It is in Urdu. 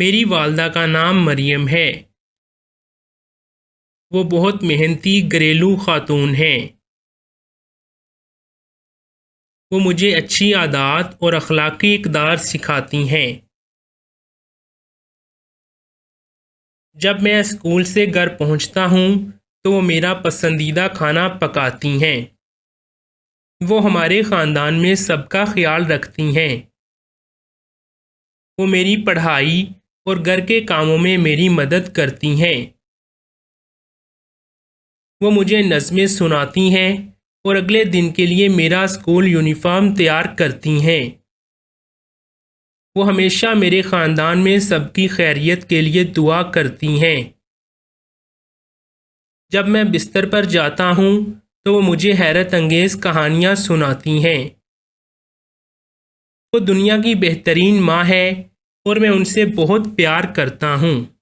میری والدہ کا نام مریم ہے۔ وہ بہت محنتی گھریلو خاتون ہیں۔ وہ مجھے اچھی عادات اور اخلاقی اقدار سکھاتی ہیں۔ جب میں اسکول سے گھر پہنچتا ہوں تو وہ میرا پسندیدہ کھانا پکاتی ہیں۔ وہ ہمارے خاندان میں سب کا خیال رکھتی ہیں۔ وہ میری پڑھائی اور گھر کے کاموں میں میری مدد کرتی ہیں۔ وہ مجھے نظمیں سناتی ہیں اور اگلے دن کے لیے میرا اسکول یونیفارم تیار کرتی ہیں۔ وہ ہمیشہ میرے خاندان میں سب کی خیریت کے لیے دعا کرتی ہیں۔ جب میں بستر پر جاتا ہوں تو وہ مجھے حیرت انگیز کہانیاں سناتی ہیں۔ وہ دنیا کی بہترین ماں ہے اور میں ان سے بہت پیار کرتا ہوں۔